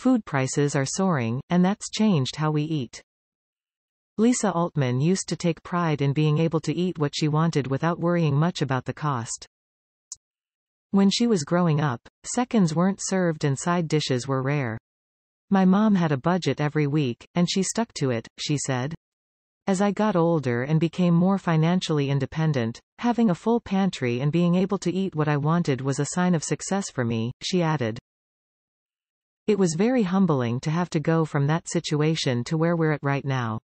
Food prices are soaring, and that's changed how we eat. Lisa Altman used to take pride in being able to eat what she wanted without worrying much about the cost. When she was growing up, seconds weren't served and side dishes were rare. My mom had a budget every week, and she stuck to it, she said. As I got older and became more financially independent, having a full pantry and being able to eat what I wanted was a sign of success for me, she added. It was very humbling to have to go from that situation to where we're at right now.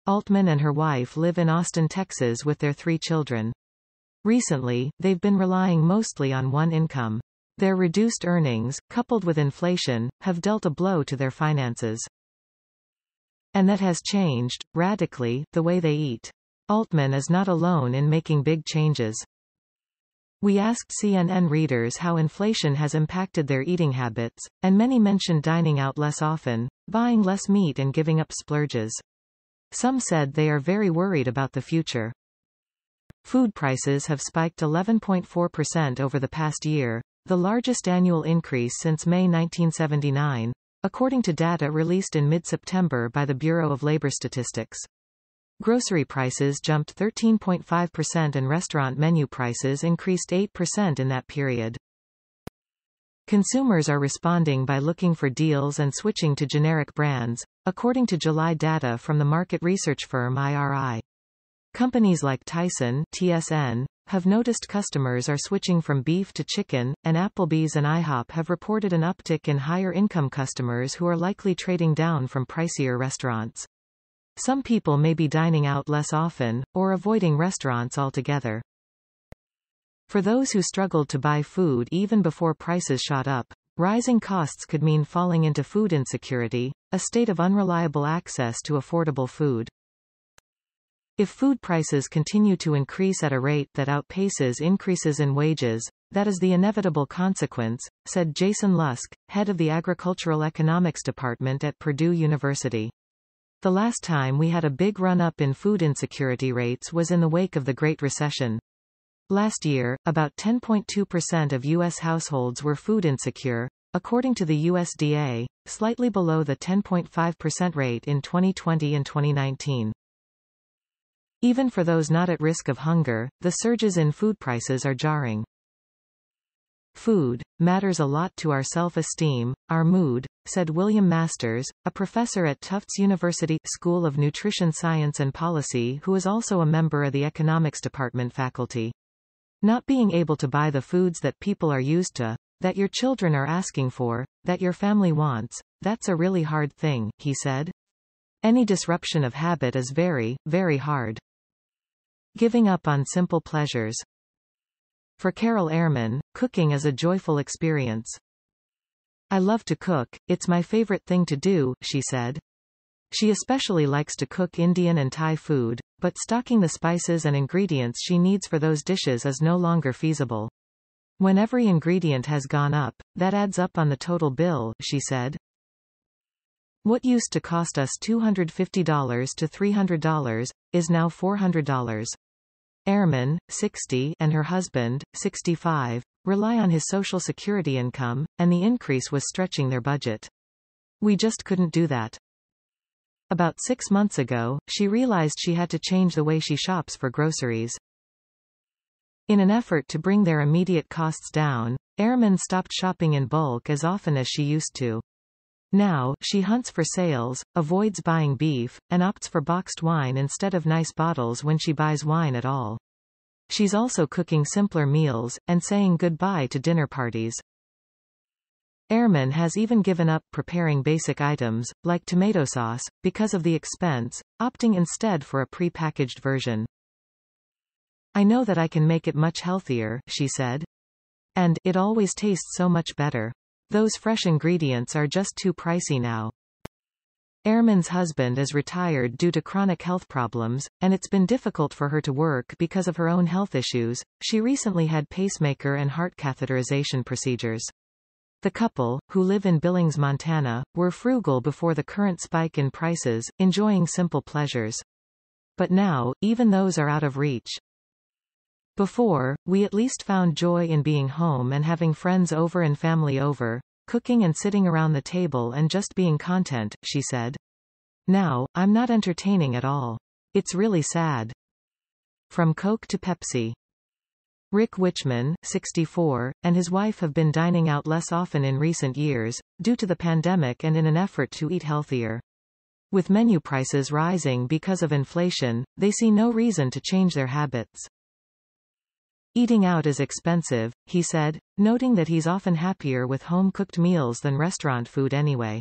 Altman and her wife live in Austin, Texas with their 3 children. Recently, they've been relying mostly on one income. Their reduced earnings, coupled with inflation, have dealt a blow to their finances. And that has changed, radically, the way they eat. Altman is not alone in making big changes. We asked CNN readers how inflation has impacted their eating habits, and many mentioned dining out less often, buying less meat and giving up splurges. Some said they are very worried about the future. Food prices have spiked 11.4% over the past year, the largest annual increase since May 1979, according to data released in mid-September by the Bureau of Labor Statistics. Grocery prices jumped 13.5% and restaurant menu prices increased 8% in that period. Consumers are responding by looking for deals and switching to generic brands, according to July data from the market research firm IRI. Companies like Tyson, TSN, have noticed customers are switching from beef to chicken, and Applebee's and IHOP have reported an uptick in higher-income customers who are likely trading down from pricier restaurants. Some people may be dining out less often, or avoiding restaurants altogether. For those who struggled to buy food even before prices shot up, rising costs could mean falling into food insecurity, a state of unreliable access to affordable food. If food prices continue to increase at a rate that outpaces increases in wages, that is the inevitable consequence, said Jason Lusk, head of the Agricultural Economics Department at Purdue University. The last time we had a big run-up in food insecurity rates was in the wake of the Great Recession. Last year, about 10.2% of U.S. households were food insecure, according to the USDA, slightly below the 10.5% rate in 2020 and 2019. Even for those not at risk of hunger, the surges in food prices are jarring. Food matters a lot to our self-esteem, our mood, said William Masters, a professor at Tufts University School of Nutrition Science and Policy who is also a member of the Economics Department faculty. Not being able to buy the foods that people are used to, that your children are asking for, that your family wants, that's a really hard thing, he said. Any disruption of habit is very, very hard. Giving up on simple pleasures. For Carol Ehrman, cooking is a joyful experience. I love to cook, it's my favorite thing to do, she said. She especially likes to cook Indian and Thai food, but stocking the spices and ingredients she needs for those dishes is no longer feasible. When every ingredient has gone up, that adds up on the total bill, she said. What used to cost us $250 to $300, is now $400. Ehrman, 60, and her husband, 65, rely on his Social Security income, and the increase was stretching their budget. We just couldn't do that. About 6 months ago, she realized she had to change the way she shops for groceries. In an effort to bring their immediate costs down, Ehrman stopped shopping in bulk as often as she used to. Now, she hunts for sales, avoids buying beef, and opts for boxed wine instead of nice bottles when she buys wine at all. She's also cooking simpler meals, and saying goodbye to dinner parties. Ehrman has even given up preparing basic items, like tomato sauce, because of the expense, opting instead for a pre-packaged version. I know that I can make it much healthier, she said. And, it always tastes so much better. Those fresh ingredients are just too pricey now. Ehrman's husband is retired due to chronic health problems, and it's been difficult for her to work because of her own health issues. She recently had pacemaker and heart catheterization procedures. The couple, who live in Billings, Montana, were frugal before the current spike in prices, enjoying simple pleasures. But now, even those are out of reach. Before, we at least found joy in being home and having friends over and family over, cooking and sitting around the table and just being content, she said. Now, I'm not entertaining at all. It's really sad. From Coke to Pepsi. Rick Wichman, 64, and his wife have been dining out less often in recent years, due to the pandemic and in an effort to eat healthier. With menu prices rising because of inflation, they see no reason to change their habits. Eating out is expensive, he said, noting that he's often happier with home-cooked meals than restaurant food anyway.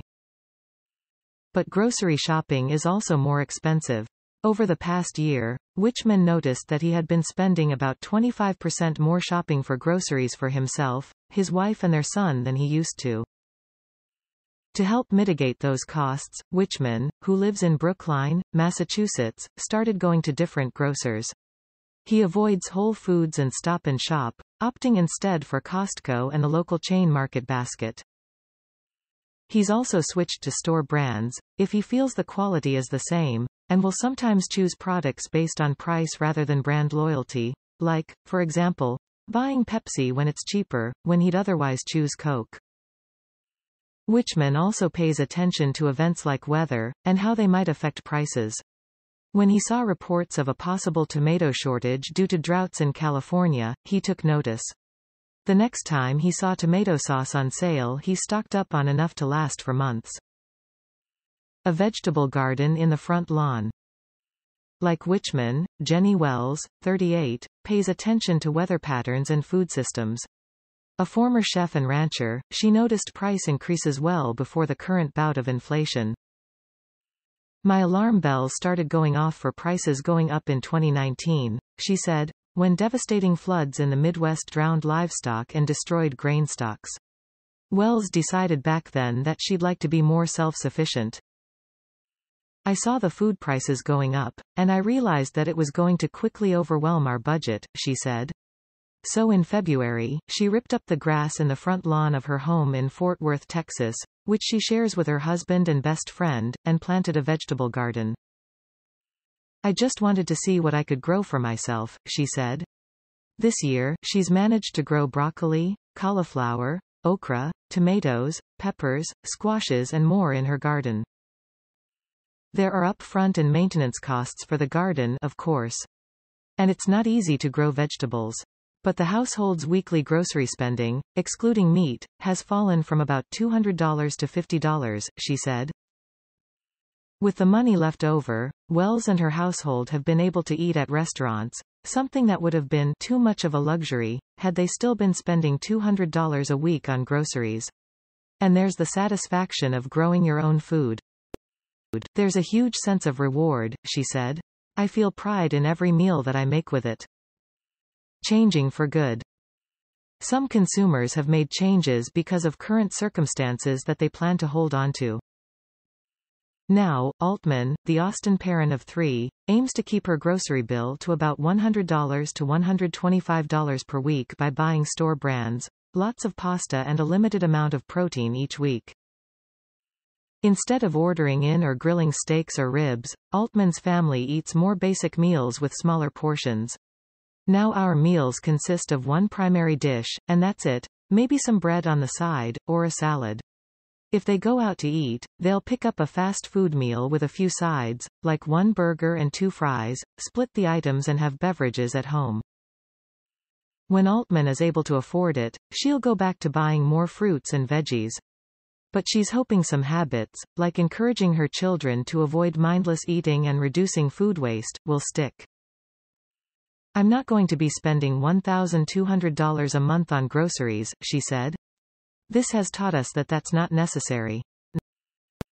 But grocery shopping is also more expensive. Over the past year, Wichman noticed that he had been spending about 25% more shopping for groceries for himself, his wife and their son than he used to. To help mitigate those costs, Wichman, who lives in Brookline, Massachusetts, started going to different grocers. He avoids Whole Foods and Stop and Shop, opting instead for Costco and the local chain Market Basket. He's also switched to store brands, if he feels the quality is the same, and will sometimes choose products based on price rather than brand loyalty, like, for example, buying Pepsi when it's cheaper, when he'd otherwise choose Coke. Wichman also pays attention to events like weather, and how they might affect prices. When he saw reports of a possible tomato shortage due to droughts in California, he took notice. The next time he saw tomato sauce on sale, he stocked up on enough to last for months. A vegetable garden in the front lawn. Like Wichman, Jenny Wells, 38, pays attention to weather patterns and food systems. A former chef and rancher, she noticed price increases well before the current bout of inflation. My alarm bells started going off for prices going up in 2019, she said, when devastating floods in the Midwest drowned livestock and destroyed grain stocks. Wells decided back then that she'd like to be more self-sufficient. I saw the food prices going up, and I realized that it was going to quickly overwhelm our budget, she said. So in February, she ripped up the grass in the front lawn of her home in Fort Worth, Texas, which she shares with her husband and best friend, and planted a vegetable garden. I just wanted to see what I could grow for myself, she said. This year, she's managed to grow broccoli, cauliflower, okra, tomatoes, peppers, squashes and more in her garden. There are upfront and maintenance costs for the garden, of course. And it's not easy to grow vegetables. But the household's weekly grocery spending, excluding meat, has fallen from about $200 to $50, she said. With the money left over, Wells and her household have been able to eat at restaurants, something that would have been too much of a luxury, had they still been spending $200 a week on groceries. And there's the satisfaction of growing your own food. There's a huge sense of reward, she said. I feel pride in every meal that I make with it. Changing for good. Some consumers have made changes because of current circumstances that they plan to hold on to. Now, Altman, the Austin parent of 3, aims to keep her grocery bill to about $100 to $125 per week by buying store brands, lots of pasta and a limited amount of protein each week. Instead of ordering in or grilling steaks or ribs, Altman's family eats more basic meals with smaller portions. Now our meals consist of one primary dish, and that's it, maybe some bread on the side, or a salad. If they go out to eat, they'll pick up a fast food meal with a few sides, like one burger and 2 fries, split the items and have beverages at home. When Altman is able to afford it, she'll go back to buying more fruits and veggies. But she's hoping some habits, like encouraging her children to avoid mindless eating and reducing food waste, will stick. I'm not going to be spending $1,200 a month on groceries, she said. This has taught us that that's not necessary.